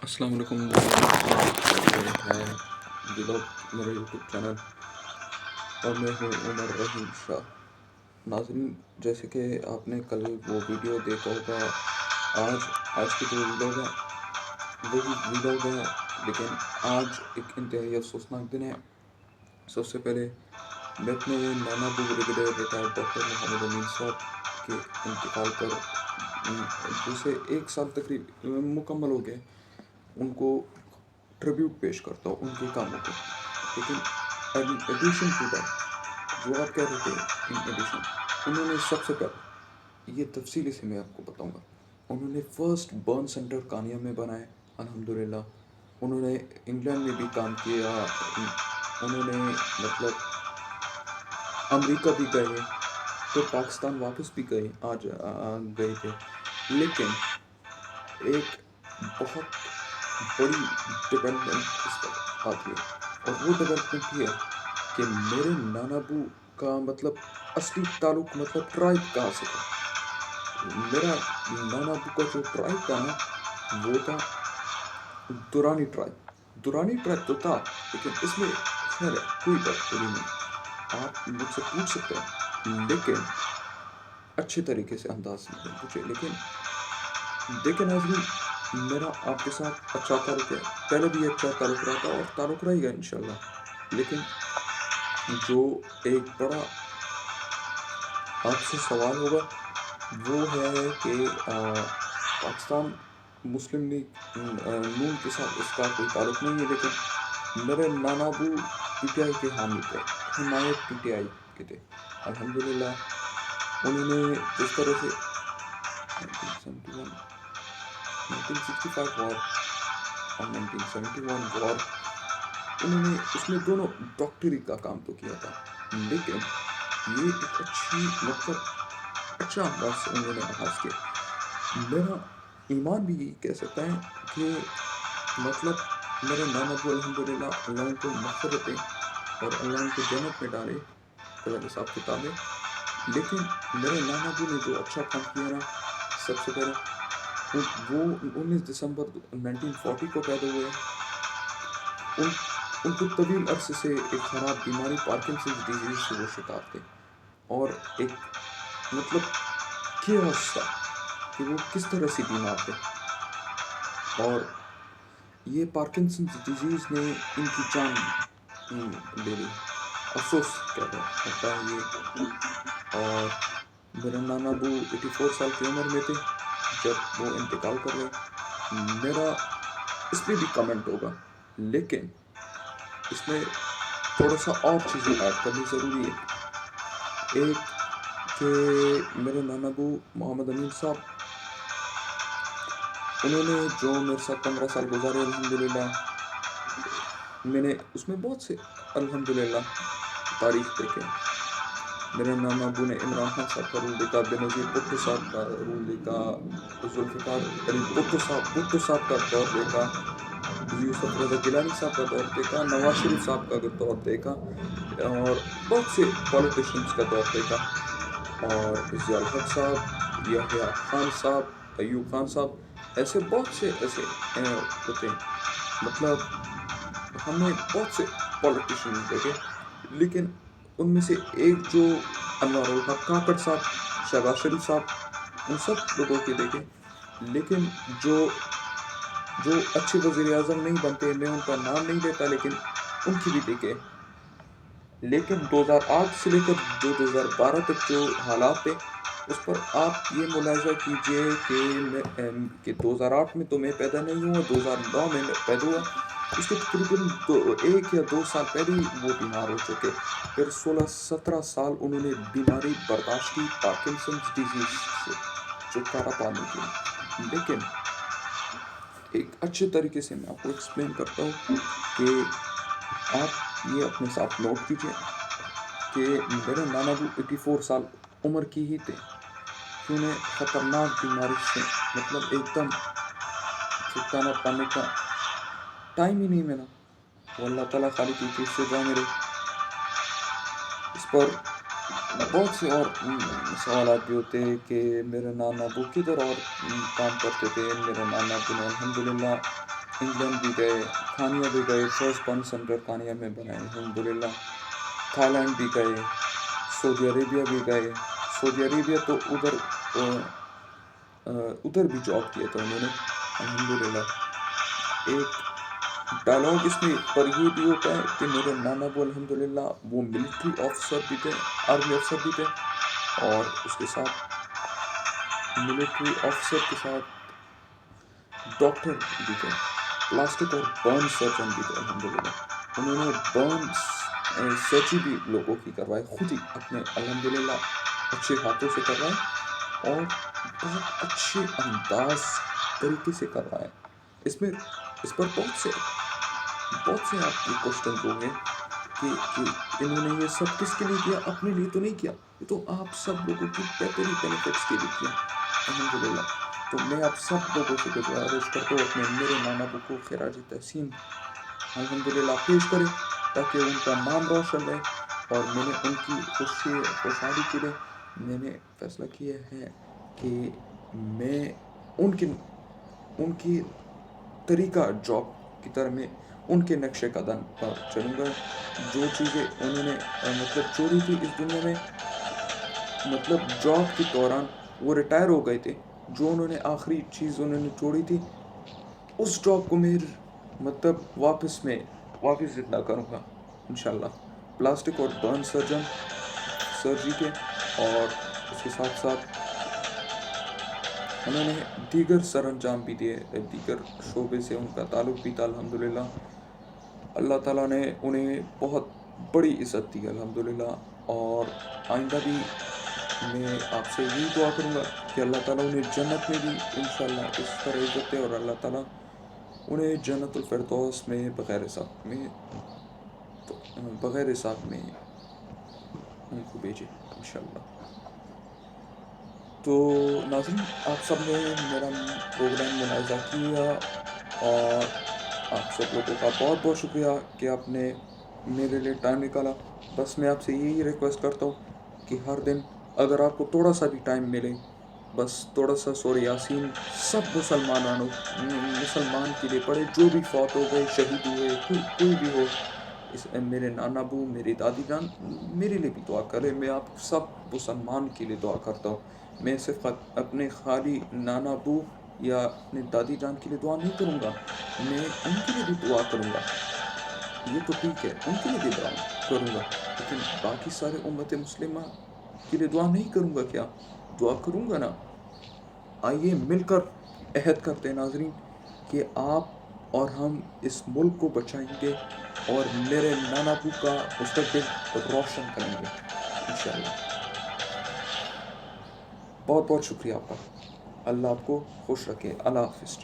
السلام علیکم ہیں جو لوگ میرے یوٹیوب چینل اور میں ہوں عمر رحیم شاہ ناظرین. جیسے کہ آپ نے کل وہ ویڈیو دیکھا ہوگا. آج کے جو ویلوگ ہیں وہی ویلوگ ہیں، لیکن آج ایک انتہائی افسوسناک دن ہے. سب سے پہلے میں اپنے نانا ابو بریگیڈیئر ریٹائرڈ ڈاکٹر محمد امین صاحب کے انتقال پر جسے 1 سال تقریباً مکمل ہو گئے ان کو ٹریبیوٹ پیش کرتا ہوں ان کے کاموں کو. لیکن ایڈیشن ٹو دیٹ جو آپ کہہ رہے تھے ان ایڈیشن، انہوں نے سب سے پہلے یہ تفصیلی سے میں آپ کو بتاؤں گا، انہوں نے فرسٹ برن سینٹر کانیا میں بنائے الحمدللہ. انہوں نے انگلینڈ میں بھی کام کیا، انہوں نے مطلب امریکہ بھی گئے، پھر پاکستان واپس بھی گئے تھے. لیکن ایک بہت بڑی ڈیولپمنٹ اس پر آتی ہے، اور وہ ڈیولپمنٹ یہ ہے کہ میرے نانا ابو کا مطلب اصلی تعلق مطلب ٹرائب کہاں سے تھا. میرا نانا ابو کا جو ٹرائب تھا نا وہ تھا دورانی ٹرائب. دورانی ٹرائب تو تھا، لیکن اس میں خیر ہے کوئی بات بری نہیں، آپ مجھ سے پوچھ سکتے ہیں، لیکن اچھے طریقے سے انداز میں پوچھے. لیکن دیکھیں ناظرین، میرا آپ کے ساتھ اچھا تعلق ہے، پہلے بھی اچھا تعلق رہا تھا اور تعلق رہے گا انشاءاللہ. لیکن جو ایک بڑا آپ سے سوال ہوگا وہ ہے کہ پاکستان مسلم لیگ نون کے ساتھ اس کا کوئی تعلق نہیں ہے، لیکن میرے نانا ابو پی ٹی آئی کے حامی تھے، حمایت پی ٹی آئی کے تھے الحمدللہ. انہوں نے جس طرح سے 1965 وار اور 1971 وار انہوں نے اس میں دونوں ڈاکٹری کا کام تو کیا تھا، لیکن یہ ایک اچھا انداز سے انہوں نے آغاز کیا. میرا ایمان بھی یہی کہہ سکتا ہے کہ مطلب میرے نانا ابو الحمدللہ اللہ ان کو مغفرت دے اور اللہ ان کو جنت میں ڈالے بغیر حساب کتاب ہے. لیکن میرے نانا ابو نے جو اچھا کام کیا نا، سب سے پہلے وہ 19 دسمبر 1940 کو پیدا ہوئے. ان کو طویل عرصے سے ایک خراب بیماری پارکنسنز ڈیزیز سے وہ شکار تھے، اور ایک مطلب کیوس تھا کہ وہ کس طرح سے بیمار تھے. اور یہ پارکنسنز ڈیزیز نے ان کی جان لے لی، افسوس کہتا ہوتا ہے یہ. اور میرے نانا ابو 84 سال کی عمر میں تھے جب وہ انتقال کر گئے. میرا اس میں بھی کمنٹ ہوگا، لیکن اس میں تھوڑا سا اور چیزیں ایڈ کرنی ضروری ہے. ایک کہ میرے نانا ابو محمد امین صاحب، انہوں نے جو میرے ساتھ 15 سال گزارے الحمدللہ، میں نے اس میں بہت سے الحمدللہ تعریف دیکھے. میرے نانا ابو نے عمران خان صاحب کا رول دیکھا، بے نظیر بھٹو صاحب کا رول دیکھا، ذوالفقار علی بھٹو صاحب کا دور دیکھا، یوسف رضا گیلانی صاحب کا دور دیکھا، نواز شریف صاحب کا دور دیکھا، اور بہت سے پولیٹیشنز کا دور دیکھا، اور ضیاء الحق صاحب، یحییٰ خان صاحب، ایوب خان صاحب، ایسے بہت سے ایسے ہوتے ہیں. مطلب ہم نے بہت سے پولیٹیشنز دیکھے، لیکن ان میں سے ایک جو انوار الحق کاکڑ صاحب، شہباز شریف صاحب، ان سب لوگوں کے دیکھے. لیکن جو اچھے وزیر اعظم نہیں بنتے، میں ان کا نام نہیں لیتا، لیکن ان کی بھی دیکھے. لیکن 2008 سے لے کر جو 2012 تک جو حالات تھے، اس پر آپ یہ ملاحظہ کیجئے کہ 2008 میں تو میں پیدا نہیں ہوا، 2009 میں پیدا ہوا، اس کے تقریباً 1 یا 2 سال پہلے ہی وہ بیمار ہو چکے. پھر 16-17 سال انہوں نے بیماری برداشت کی پارکنسنز ڈیزیز سے چھٹکارا پانے کے لیے. لیکن ایک اچھے طریقے سے میں آپ کو ایکسپلین کرتا ہوں کہ آپ یہ اپنے ساتھ نوٹ کیجئے کہ میرے نانا ابو 84 سال عمر کی ہی تھے کہ انہیں خطرناک بیماری سے مطلب ایک دم چھٹکارا پانے کا ٹائم ہی نہیں ملا. وہ اللہ تعالیٰ خالق کی کس سے دعا میرے. اس پر بہت سے اور سوالات بھی ہوتے ہیں کہ میرے نانا ابو کدھر اور کام کرتے تھے. میرے نانا ابو نے الحمدللہ انگلینڈ بھی گئے، کھانیا بھی گئے، فرسٹ برن سینٹر کھانیا میں بنائے الحمدللہ، تھائی لینڈ بھی گئے، سعودی عربیہ بھی گئے۔ سعودی عربیہ تو ادھر بھی جاب کیا تھا انہوں نے الحمدللہ۔ ایک ڈائلاگ اس میں پر یہ بھی ہوتا ہے کہ میرے نانا ابو الحمدللہ وہ ملٹری آفیسر بھی تھے، آرمی افسر بھی تھے، اور اس کے ساتھ ملٹری آفیسر کے ساتھ ڈاکٹر بھی تھے، پلاسٹک اور برن سرجن بھی تھے الحمدللہ۔ انہوں نے برن سرجری بھی لوگوں کی کروائی خود ہی اپنے الحمدللہ اچھے ہاتھوں سے کروائے، اور بہت اچھے انداز طریقے سے کروائے۔ اس پر بہت سے آپ کے کوشچنز ہوں گے کہ انہوں نے یہ سب کس کے لیے کیا؟ اپنے لیے تو نہیں کیا، یہ تو آپ سب لوگوں کی بہتری بینیفٹس کے لیے کیا الحمدللہ۔ تو میں آپ سب لوگوں سے گزارش کرتا ہوں اپنے میرے نانا ابو کو خراج تحسین الحمدللہ پیش کریں تاکہ ان کا نام روشن رہے۔ اور میں نے ان کی خوشحالی کے لیے میں نے فیصلہ کیا ہے کہ میں ان کی طریقہ جاب کی طرح میں ان کے نقش قدم پر چلوں گا۔ جو چیزیں انہوں نے چھوڑی تھی اس دنیا میں، جاب کے دوران وہ ریٹائر ہو گئے تھے، جو انہوں نے آخری چیز انہوں نے چھوڑی تھی، اس جاب کو میں واپس زندہ کروں گا انشاءاللہ۔ پلاسٹک اور برن سرجری کے، اور اس کے ساتھ ساتھ انہوں نے دیگر سرانجام بھی دیے، دیگر شعبے سے ان کا تعلق بھی تھا الحمدللہ۔ اللہ تعالیٰ نے انہیں بہت بڑی عزت دی الحمدللہ، اور آئندہ بھی میں آپ سے یہی دعا کروں گا کہ اللہ تعالیٰ انہیں جنت میں بھی انشاءاللہ اس طرح عزت دے، اور اللہ تعالیٰ انہیں جنت الفردوس میں بغیر حساب میں ان کو بھیجے انشاءاللہ۔ تو ناظرین، آپ سب نے میرا پروگرام ملاحظہ کیا، اور آپ سب لوگوں کا بہت بہت شکریہ کہ آپ نے میرے لیے ٹائم نکالا۔ بس میں آپ سے یہی ریکویسٹ کرتا ہوں کہ ہر دن اگر آپ کو تھوڑا سا بھی ٹائم ملے، بس تھوڑا سا سورہ یاسین سب مسلمان کے لیے پڑھے، جو بھی فوت ہو گئے، شہید ہوئے، کوئی بھی ہو، میرے نانا ابو، میری دادی جان، میرے لیے بھی دعا کرے۔ میں آپ سب مسلمان کے لیے دعا کرتا ہوں۔ میں صرف اپنے خالی نانا ابو یا اپنے دادی جان کے لیے دعا نہیں کروں گا، میں ان کے لیے بھی دعا کروں گا۔ یہ تو ٹھیک ہے، ان کے لیے بھی دعا کروں گا، لیکن باقی سارے امت مسلمہ کے لیے دعا نہیں کروں گا کیا؟ دعا کروں گا نا۔ آئیے مل کر عہد کرتے ہیں ناظرین کہ آپ اور ہم اس ملک کو بچائیں گے، اور میرے نانا ابو کا مستقبل روشن کریں گے انشاءاللہ۔ بہت بہت شکریہ آپ کا۔ اللہ آپ کو خوش رکھے۔ اللہ حافظ۔